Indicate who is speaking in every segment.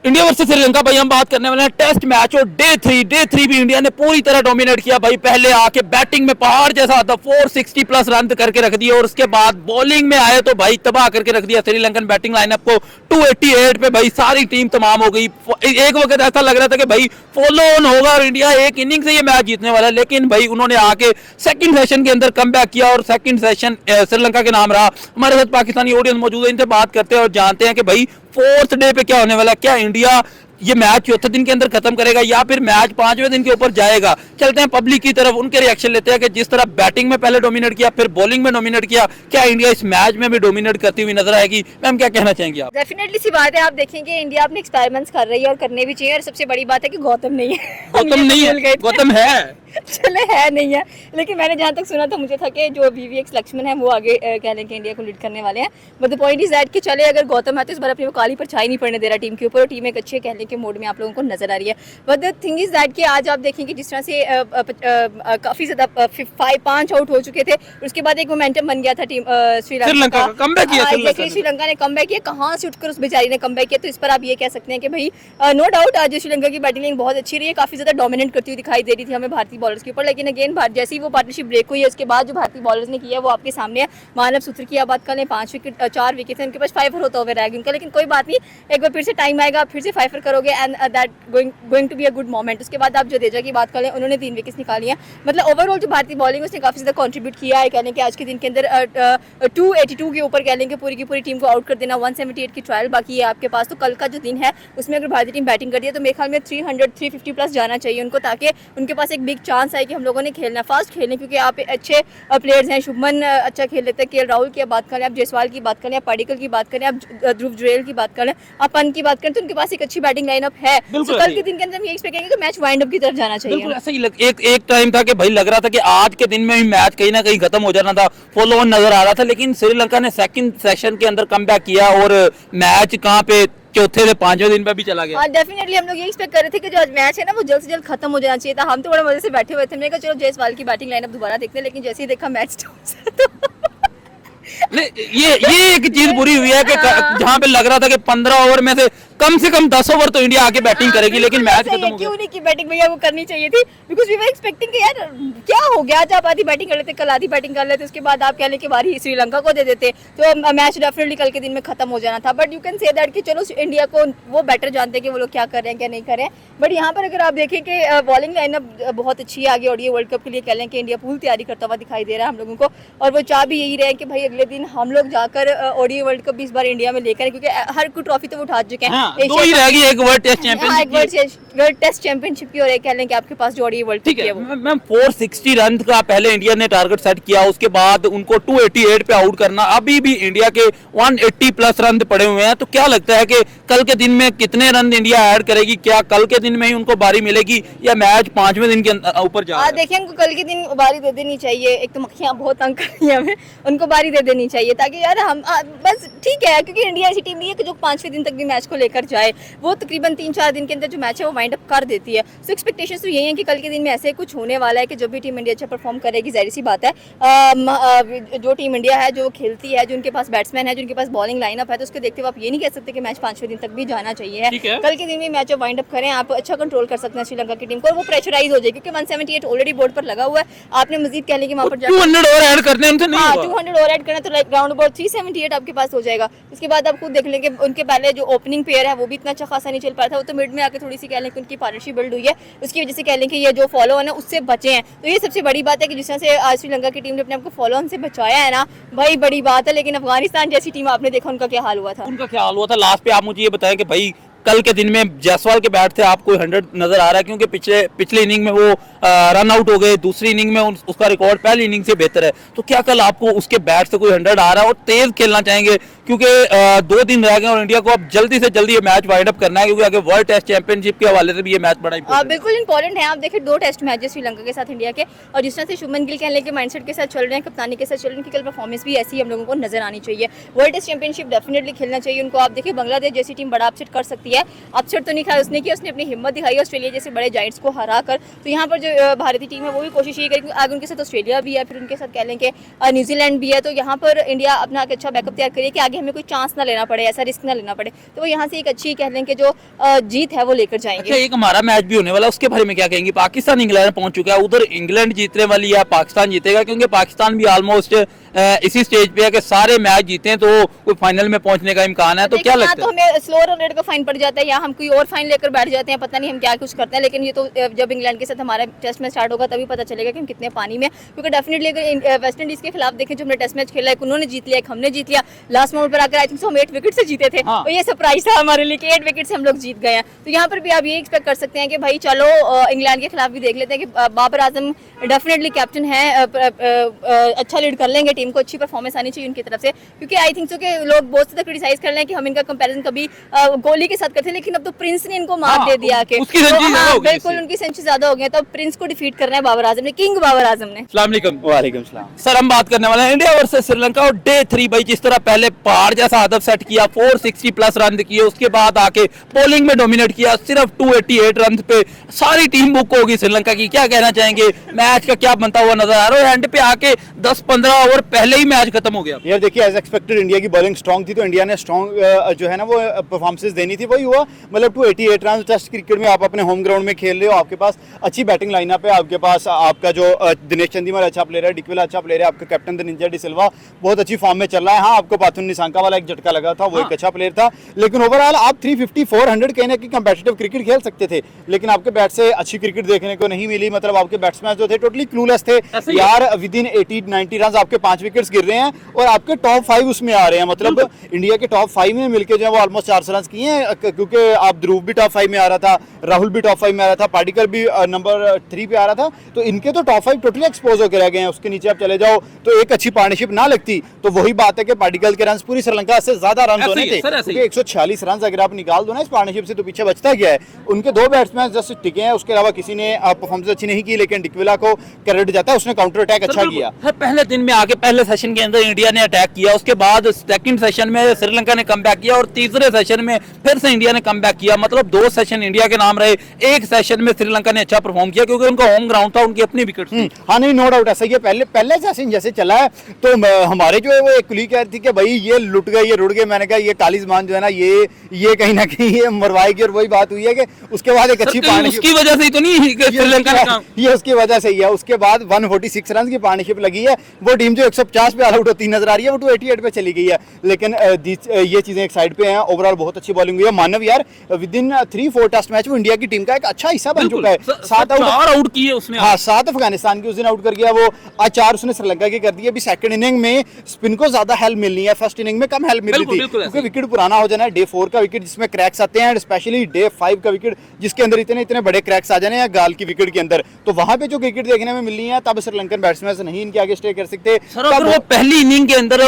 Speaker 1: India versus Sri Lanka भाई हम बात करने वाले हैं टेस्ट मैच और डे थ्री भी इंडिया ने पूरी तरह डोमिनेट किया भाई। पहले आके बैटिंग में पहाड़ जैसा था, 460 प्लस रन करके रख दिया और उसके बाद बॉलिंग में आए तो भाई तबाह करके रख दिया श्रीलंकन बैटिंग लाइनअप को। 288 पे भाई सारी टीम तमाम हो गई। एक वक्त ऐसा लग रहा था कि भाई फॉलो ऑन होगा और इंडिया एक इनिंग से ये मैच जीतने वाला है, लेकिन भाई उन्होंने आके सेकंड सेशन के अंदर कमबैक किया और सेकंड सेशन श्रीलंका के नाम रहा। हमारे साथ पाकिस्तानी ऑडियंस मौजूद है, इनसे बात करते हैं और जानते हैं कि भाई फोर्थ डे पे क्या होने वाला है। क्या इंडिया ये मैच चौथे दिन के अंदर खत्म करेगा या फिर मैच पांचवें दिन के ऊपर जाएगा? चलते हैं पब्लिक की तरफ, उनके रिएक्शन लेते हैं कि जिस तरह बैटिंग में पहले डोमिनेट किया फिर बॉलिंग में डोमिनेट किया, क्या इंडिया इस मैच में भी डोमिनेट करती हुई नजर आएगी? मैम क्या कहना चाहेंगे आप?
Speaker 2: डेफिनेटली सी बात है, आप देखेंगे इंडिया अपने एक्सपेरिमेंट्स कर रही है और करने भी चाहिए। और सबसे बड़ी बात है कि गौतम नहीं है।
Speaker 1: गौतम नहीं है, गौतम है
Speaker 2: चले है नहीं है, लेकिन मैंने जहाँ तक सुना था मुझे था कि जो वीवीएक्स लक्ष्मण है वो आगे कह लें कि इंडिया को लीड करने वाले हैं। But the point is that कि चले अगर गौतम है तो इस बार अपनी वो काली परछाई नहीं पड़ने दे रहा टीम के ऊपर और टीम एक अच्छे कह लें कि मोड में आप लोगों को नजर आ रही है। But the thing is that कि आज आप देखेंगे जिस तरह से काफी ज्यादा 5 आउट हो चुके थे, उसके बाद एक मोमेंटम बन गया था टीम श्रीलंका का।
Speaker 1: कमबैक किया
Speaker 2: श्रीलंका ने कमबैक किया, कहाँ से उठकर उस बेचारी ने कमबैक किया। तो इस पर आप ये कह सकते हैं कि भाई नो डाउट आज श्रीलंका की बैटिंग बहुत अच्छी रही है, काफी ज्यादा डोमिनेट करती हुई दिखाई दे रही थी हमें भारतीय बॉलर्स के ऊपर। लेकिन अगेन जैसे ही वो पार्टनरशिप ब्रेक हुई है उसके बाद जो भारतीय बॉलर्स ने किया वो आपके सामने है। मानव सूत्र की आप बात कर लें, 4 विकेट थे उनके पास, 5 होता हुआ रह गया उनका। लेकिन कोई बात नहीं, एक बार फिर से टाइम आएगा, फिर से 5 करोगे and that going to be a good moment. उसके बाद आप जडेजा की बात कर लें, उन्होंने 3 विकेट्स निकाली हैं। मतलब ओवरऑल जो भारतीय बॉलिंग उसने काफी ज्यादा कॉन्ट्रीब्यूट किया है। कह लें कि आज के दिन के अंदर 282 के ऊपर कह लें कि पूरी की पूरी टीम को आउट कर देना। 178 की ट्रायल बाकी है आपके पास। तो कल का जो दिन है उसमें अगर भारतीय टीम बैटिंग कर दिया तो मेरे ख्याल में 300-350 प्लस जाना चाहिए उनको, ताकि उनके पास एक बिग चांस आए कि हम लोगों ने खेलना फास्ट खेलें। क्योंकि आप अच्छे प्लेयर्स हैं, शुभमन अच्छा खेल लेते हैं, केएल राहुल की बात करें, आप जायसवाल की बात करें, आप पाडिकल की बात करें, आप ध्रुव जुरेल की बात करें, आप पंत की बात करें, तो उनके पास एक अच्छी बैटिंग लाइनअप है। तो कल के दिन के अंदर हम ये एक्सपेक्ट करेंगे कि मैच वाइंड अप की तरफ जाना चाहिए।
Speaker 1: बिल्कुल ऐसा ही एक टाइम था कि भाई लग रहा था कि आज के दिन में ही मैच कहीं ना कहीं खत्म हो जाना था, फॉलो ऑन नजर आ रहा था। लेकिन श्रीलंका ने सेकंड सेशन के अंदर कमबैक किया और मैच कहां पे चौथे से 5वें दिन पे भी चला गया।
Speaker 2: डेफिनेटली हम लोग ये एक्सपेक्ट कर रहे थे कि जो आज मैच है ना वो जल्द से जल्द खत्म हो जाना चाहिए था। हम तो बड़े मजे से बैठे हुए थे, मैंने कहा चलो जायसवाल की बैटिंग लाइनअप दोबारा देखते हैं। लेकिन जैसे ही देखा मैच
Speaker 1: ये एक चीज बुरी हुई है कि जहां पे लग रहा था कि 15 ओवर में से कम 10 ओवर तो इंडिया आके बैटिंग करेगी, लेकिन मैच खत्म हो गया।
Speaker 2: क्यों नहीं की बैटिंग भैया वो करनी चाहिए थी, बिकॉज़ वी वर एक्सपेक्टिंग कि यार क्या हो गया, आज आप आधी बैटिंग कर लेते, कल आधी बैटिंग कर लेते, उसके बाद आप कह लें कि बारी श्रीलंका को दे देते तो मैच डेफिनेटली कल के दिन में खत्म हो जाना था। But you can say that कि चलो इंडिया को वो बेटर जानते हैं कि वो लोग क्या कर रहे हैं क्या नहीं कर रहे हैं। बट यहाँ पर अगर आप देखें कि बॉलिंग लाइनअप बहुत अच्छी है आगे ओडीआई वर्ल्ड कप के लिए, कह लें कि इंडिया पूरी तैयारी करता हुआ दिखाई दे रहा है हम लोगों को। और वो चाह भी यही रहे कि भाई अगले दिन हम लोग जाकर ओडीआई वर्ल्ड कप भी इस बार इंडिया में लेकर, क्योंकि हर कोई ट्रॉफी तो वो उठा चुके हैं।
Speaker 1: दो ही रह गई, एक world test championship,
Speaker 2: world test championship की और एक कह लें कि आपके पास जो ओडीआई वर्ल्ड कप है वो।
Speaker 1: मैम 460 रन का पहले इंडिया ने टारगेट सेट किया, उसके बाद उनको 288 पे आउट करना, अभी भी इंडिया के 180 प्लस रन पड़े हुए हैं। तो क्या लगता है कि कल के दिन में कितने रन इंडिया ऐड करेगी? क्या कल के दिन में ही उनको बारी मिलेगी या मैच 5वें दिन के ऊपर जा रहा है?
Speaker 2: देखिए उनको कल के दिन बारी दे देनी चाहिए। एक तो मक्खियां बहुत तंग कर रही हैं हमें, उनको बारी दे देनी चाहिए ताकि यार हम बस ठीक है, क्योंकि इंडिया ऐसी टीम नहीं है कि जो 5वें दिन तक भी मैच को लेकर जाए। वो तकरीबन 3-4 दिन के अंदर जो मैच है वो वाइंड अप कर देती है। सो एक्सपेक्टेशंस तो यही है कि कल के दिन में ऐसे कुछ होने वाला है कि जब भी टीम इंडिया अच्छा परफॉर्म करेगी, जाहिर सी बात है जो टीम इंडिया है जो खेलती है, जो उनके पास बैट्समैन है, जो उनके पास बॉलिंग लाइनअप है, तो उसको देखते हुए आप ये नहीं कह सकते कि मैच 5वें दिन तक भी जाना चाहिए। कल के दिन में मैच वाइंड अप करें, आप अच्छा कंट्रोल कर सकते हैं श्रीलंका की टीम को और वो प्रेशराइज हो जाए, क्योंकि 178 ऑलरेडी बोर्ड पर लगा हुआ है। आपने मजीद कह लें कि वहाँ पर
Speaker 1: 200 और ऐड करने हैं, उनसे नहीं होगा।
Speaker 2: 200 और ऐड करना तो लाइक राउंड अबाउट 378 आपके पास हो जाएगा। उसके बाद आप खुद देख लेंगे उनके पहले जो ओपनिंग पेयर है वो भी इतना अच्छा खासा नहीं चल पाया था, वो तो मिड में आके थोड़ी सी कह लें कि उनकी पार्टनरशिप बिल्ड हुई है, उसकी वजह से कह लें कि ये जो फॉलो ऑन है उससे बचे हैं। तो ये सबसे बड़ी बात है कि जिस तरह से आज श्रीलंका की टीम ने अपने आप को फॉलो ऑन से बचाया है ना भाई, बड़ी बात है। लेकिन अफगानिस्तान जैसी टीम आपने देखा उनका क्या हाल हुआ था।
Speaker 1: लास्ट पे आप मुझे ये बताएं कि भाई कल के दिन में जायसवाल के बैट थे, आपको 100 नजर आ रहा है? क्योंकि पिछले इनिंग में वो रन आउट हो गए, दूसरी इनिंग में उसका रिकॉर्ड पहली इनिंग से बेहतर है। तो क्या कल आपको उसके बैट से कोई 100 आ रहा है? और तेज खेलना चाहेंगे क्योंकि 2 दिन रह गए और इंडिया को अब जल्दी से जल्दी ये मैच वाइंड अप करना है, क्योंकि आगे वर्ल्ड टेस्ट चैंपियनशिप के हवाले से भी ये मैच बड़ा
Speaker 2: बिल्कुल इंपॉर्टेंट है। आप देखिए 2 टेस्ट मैचेस श्रीलंका के साथ इंडिया के, और जिस तरह से शुभमन गिल कहने के माइंडसेट के साथ चल रहे हैं, कप्तानी के साथ चल रहे हैं, उनकी कल परफॉर्मेंस भी ऐसी हम लोगों को नजर आनी चाहिए। वर्ल्ड टेस्ट चैंपियनशिप डेफिनेटली खेलना चाहिए उनको। आप देखिए बांग्लादेश जैसी टीम बड़ा अपसेट कर सकती सकती है। अपसेट तो नहीं खाया उसने कि उसने अपनी हिम्मत दिखाई ऑस्ट्रेलिया जैसे बड़े जाइंट्स को हरा कर। तो यहाँ पर जो भारतीय टीम है वो भी कोशिश ये करेगी, आगे उनके साथ ऑस्ट्रेलिया भी है, फिर उनके साथ कह लें कि न्यूजीलैंड भी है। तो यहाँ पर इंडिया अपना एक अच्छा बैकअप तैयार करिए कि आगे हमें कोई चांस ना लेना पड़े, ऐसा रिस्क ना लेना पड़े। तो वो यहाँ से एक अच्छी कह लें कि जो जीत है वो लेकर जाएंगे।
Speaker 1: अच्छा, एक हमारा मैच भी होने वाला है, उसके बारे में क्या कहेंगे? पाकिस्तान इंग्लैंड पहुंच चुका है, उधर इंग्लैंड जीतने वाली है, पाकिस्तान जीतेगा? क्योंकि पाकिस्तान भी ऑलमोस्ट इसी स्टेज पे है कि सारे मैच जीते तो कोई फाइनल में पहुंचने का इम्कान है। तो क्या लगता है?
Speaker 2: तो हमें स्लो रन रेट का फाइन पड़ जाता है या हम कोई और फाइन लेकर बैठ जाते हैं, पता नहीं हम क्या कुछ करते हैं। लेकिन ये तो जब इंग्लैंड के साथ हमारा टेस्ट मैच स्टार्ट होगा तभी पता चलेगा कि हम कितने पानी में। क्योंकि डेफिनेटली अगर वेस्ट इंडीज के खिलाफ देखें, जो हमने टेस्ट मैच खेला, एक उन्होंने जीत लिया, एक हमने जीत लिया। लास्ट मोमेंट पर आकर आई थिंक हम 8 विकेट से जीते थे।
Speaker 1: हाँ।
Speaker 2: तो ये सरप्राइज था हमारे लिए कि 8 विकेट से हम लोग जीत गए हैं। तो यहाँ पर भी आप ये एक्सपेक्ट कर सकते हैं कि भाई चलो इंग्लैंड के खिलाफ भी देख लेते हैं कि बाबर आजम डेफिनेटली कैप्टन है, अच्छा लीड कर लेंगे टीम को, अच्छी परफॉर्मेंस आनी चाहिए उनकी तरफ से। क्योंकि आई थिंक सो कि लोग बहुत ज़्यादा क्रिटिसाइज कर रहे हैं कि हम इनका कंपैरिजन कभी कोहली के साथ करते हैं, लेकिन अब तो प्रिंस ने इनको मार दे दिया कि बिल्कुल उनकी सेंचुरी ज्यादा हो गई। तो प्रिंस को डिफीट करना है बाबर आजम ने, किंग बाबर आजम ने।
Speaker 1: अस्सलाम वालेकुम।
Speaker 3: वालेकुम सलाम।
Speaker 1: सर, हम बात करने वाले हैं इंडिया वर्सेस श्रीलंका और डे 3। भाई जिस तरह पहले पहाड़ जैसा हदफ सेट किया, 460 प्लस रन किए, उसके बाद आके बॉलिंग में डोमिनेट किया, सिर्फ 288 रन पे सारी टीम बुक होगी श्रीलंका की। क्या कहना चाहेंगे? मैच का क्या बनता हुआ नजर आ रहा है? एंड पे आके 10-15 ओवर पहले ही मैच खत्म हो गया।
Speaker 3: यार देखिए, एज एक्सपेक्टेड इंडिया की बॉलिंग स्ट्रांग थी, तो इंडिया ने स्ट्रांग जो है ना वो परफॉर्मेंसेस देनी थी, वही हुआ। मतलब 288 रन टेस्ट क्रिकेट में आप अपने होम ग्राउंड में खेल रहे हो, आपके पास अच्छी बैटिंग लाइनअप है, आपके पास आपका जो दिनेश चंदीमल अच्छा प्लेयर है, डिकवेला अच्छा प्लेयर है, आपका कैप्टन धनंजय डी सिल्वा बहुत अच्छी फॉर्म में चल रहा है। हाँ, आपको पाथुन निसांका वाला एक झटका लगा था, वो एक अच्छा प्लेयर था, लेकिन ओवरऑल आप 350-400 कहने की कंपेटिटिव क्रिकेट खेल सकते थे, लेकिन आपके बैट से अच्छी क्रिकेट देखने को नहीं मिली। मतलब आपके बैट्समैन जो थे टोटली क्लूलेस थे यार। विद इन 80-90 रन आपके 5 विकेट्स गिर रहे हैं और आपके टॉप 5 उसमें आ रहे हैं। मतलब इंडिया के टॉप 5 में मिलकर जो है वो ऑलमोस्ट 400 रन किए हैं, क्योंकि आप ध्रुव भी टॉप 5 में आ रहा था, राहुल भी टॉप 5 में आ रहा था, पार्टिकल भी नंबर 3 पे आ रहा था। तो इनके तो टॉप 5 टोटली एक्सपोज होकर रह गए हैं। उसके नीचे आप चले जाओ तो एक अच्छी पार्टनरशिप ना लगती तो वही बात है कि पार्टिकल के रन पूरी श्रीलंका से ज्यादा रन होने थे, क्योंकि 146 रन अगर आप निकाल दो ना इस पार्टनरशिप से तो पीछे बचता गया है। उनके 2 बैट्समैन जस्ट टिके हैं, उसके अलावा किसी ने परफॉर्मेंस अच्छी नहीं की, लेकिन डिकवेला को क्रेडिट जाता है, उसने काउंटर अटैक अच्छा किया।
Speaker 1: पहले दिन में आके पहले सेशन के अंदर इंडिया ने अटैक किया, उसके बाद सेकंड सेशन में श्रीलंका ने कमबैक किया और तीसरे सेशन में फिर से इंडिया ने कमबैक किया। मतलब 2 सेशन इंडिया के नाम रहे, एक सेशन में श्रीलंका ने अच्छा परफॉर्म किया क्योंकि उनका होम ग्राउंड था, उनकी अपनी विकेट थी।
Speaker 3: हाँ नहीं, नो डाउट ऐसा ही है। पहले सेशन जैसे चला है तो हमारे जो है वो एक कुलीग कह रही थी कि भाई ये लुट गए, ये रुड़ गए। मैंने कहा ये कालिजमान जो है ना ये कहीं ना कहीं ये मरवाएगी, और वही बात हुई है कि उसके बाद एक अच्छी पार्टनरशिप
Speaker 1: उसकी वजह से ही तो नहीं श्रीलंका ने काम,
Speaker 3: ये उसकी वजह से ही है। उसके बाद 146 रन की पार्टनरशिप लगी है, वो टीम जो 150 पे ऑल आउट होती नजर आ रही है वो 288 पे चली गई है। लेकिन ये चीजें एक साइड पे हैं। ओवरऑल बहुत अच्छी बॉलिंग हुई है। मानव यार विद इन 3-4 टेस्ट मैच में इंडिया की टीम का एक अच्छा हिस्सा बन चुका है।
Speaker 1: 7 आउट किए उसने।
Speaker 3: हाँ, 7 अफगानिस्तान की उस दिन आउट कर गया वो, आज 4 उसने श्रीलंका की कर दी। अभी सेकंड इनिंग में स्पिन को ज्यादा हेल्प मिलनी है, फर्स्ट इनिंग में कम हेल्प मिल रही थी क्योंकि विकेट पुराना हो जाना है। डे 4 का विकेट जिसमें क्रैक्स आते हैं, स्पेशली डे 5 का विकेट जिसके अंदर इतने बड़े क्रैक्स आ जाने हैं गाल की विकेट के अंदर, तो वहां पे जो क्रिकेट देखने में मिलनी है तब श्रीलंकन बैट्समैन नहीं इनके आगे स्टे कर सकते।
Speaker 1: सर अगर वो पहली इनिंग के अंदर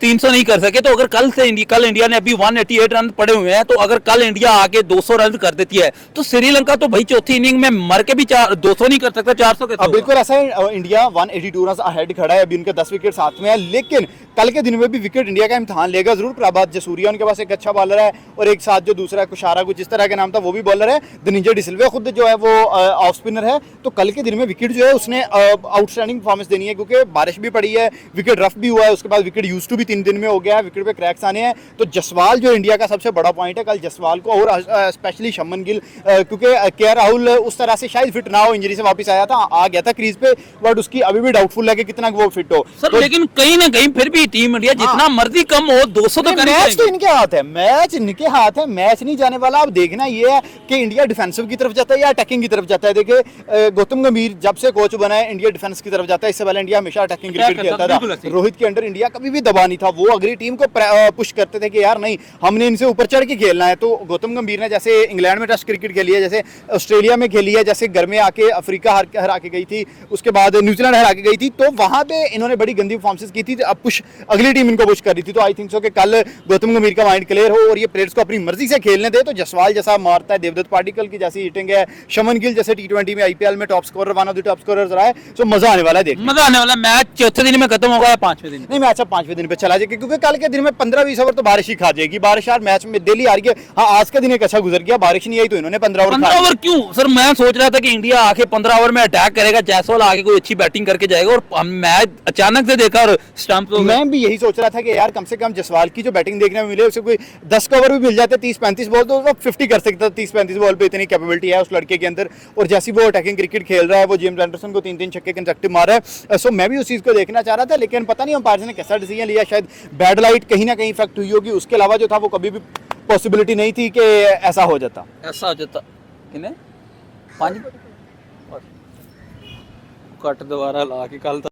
Speaker 1: 300 नहीं कर सके तो अगर कल इंडिया ने अभी 188 रन पड़े हुए हैं, तो अगर कल इंडिया आके 200 रन कर देती है तो श्रीलंका तो भाई चौथी इनिंग में मर के भी 200 नहीं कर सकता, 400 के।
Speaker 3: बिल्कुल ऐसा है। इंडिया 182 रन अहेड खड़ा है, अभी उनके 10 विकेट साथ में है, लेकिन कल के दिन में भी विकेट इंडिया का इम्तिहान लेगा जरूर। प्रभात जसूरिया उनके पास एक अच्छा बॉलर है और एक साथ जो दूसरा कुशारा कुछ इस तरह का नाम था वो भी बॉलर है। धनंजय डी सिल्वा खुद जो है वो ऑफ स्पिनर है। तो कल के दिन में विकेट जो है उसने आउटस्टैंडिंग परफॉर्मेंस देनी है, क्योंकि बारिश भी पड़ी है, विकेट रफ भी हुआ है, उसके बाद विकेट यूज टू भी 3 दिन में हो गया है, विकेट पे क्रैक्स आने हैं। तो जसवाल जो इंडिया का सबसे बड़ा पॉइंट है, कल जसवाल को और स्पेशली शमन गिल, क्योंकि के राहुल उस तरह से शायद फिट ना हो, इंजरी से वापस आया था, आ गया था क्रीज पे, बट उसकी अभी भी डाउटफुल है कि कितना वो फिट हो।
Speaker 1: सर लेकिन कहीं ना कहीं फिर भी टीम इंडिया जितना मर्जी कम हो 200 तो करेगी।
Speaker 3: मैच तो इनके हाथ है, मैच इनके हाथ है, मैच नहीं जाने वाला। अब देखना ये है कि इंडिया डिफेंसिव की तरफ जाता है या अटैकिंग की तरफ जाता है। देखिए गौतम गंभीर जब से कोच बना है इंडिया डिफेंस की तरफ जाता है, इससे पहले इंडिया हमेशा अटैकिंग क्रिकेट खेलता था। रोहित के अंडर इंडिया कभी भी दबा नहीं था, वो अगली टीम को पुश करते थे कि यार नहीं हमने इनसे ऊपर चढ़ के खेलना है। तो गौतम गंभीर ने जैसे इंग्लैंड में टेस्ट क्रिकेट खेली है, जैसे ऑस्ट्रेलिया में खेली है, जैसे घर में आके अफ्रीका हरा के गई थी, उसके बाद न्यूजीलैंड हरा के गई थी, तो वहां पे इन्होंने बड़ी गंदी परफॉर्मेंस की थी। अब पुश अगली टीम इनको पुश कर रही थी। तो आई थिंक सो कि कल गौतम गंभीर का माइंड क्लियर हो और ये प्लेयर्स को अपनी मर्जी से खेलने दे, तो जसवाल जैसा मारता है, देवदत्त पाटिकल की जैसी हिटिंग है, शमन गिल जैसे T20 में आईपीएल में top scorer, one of the top scorers रहा है, तो मजा आने वाला है देखने।
Speaker 1: मजा आने वाला। मैच चौथे दिन में खत्म होगा या पांचवें दिन?
Speaker 3: नहीं, मैच अब 5वें दिन पे चला जाएगा, क्योंकि कल के दिन में 15-20 ओवर तो बारिश ही खा जाएगी। बारिश यार मैच में डेली आ रही है। हाँ, आज का दिन एक अच्छा गुजर गया, बारिश नहीं आई तो इन्होंने 15 ओवर
Speaker 1: 15 ओवर क्यों सर? मैं सोच रहा था कि इंडिया आके 15 ओवर में अटैक करेगा, जायसवाल आके कोई अच्छी बैटिंग करके जाएगा, और मैच अचानक से देखा और स्टंप हो गया।
Speaker 3: मैं भी यही सोच रहा था कि यार कम से कम जसवाल की जो बैटिंग देखने में मिले, उसे कोई 10 ओवर भी मिल जाते, 30-35 बॉल, तो वो 50 कर सकता था। 30-35 बॉल पे इतनी कैपेबिलिटी है उस लड़के के अंदर, और जैसी वो अटैकिंग क्रिकेट खेल रहा है, वो जेम्स एंडरसन को 3-3 छक्के कंसेक्टिव मार रहा है। सो मैं भी उस चीज़ को देखना चाह रहा था, लेकिन पता नहीं अंपायर ने कैसा डिसीजन लिया। शायद बैड लाइट कहीं ना कहीं इफेक्ट हुई होगी, उसके अलावा जो था वो कभी भी पॉसिबिलिटी नहीं थी कि ऐसा हो जाता।
Speaker 1: ऐसा हो जाता। किन्ने 5 कट दोबारा ला के कल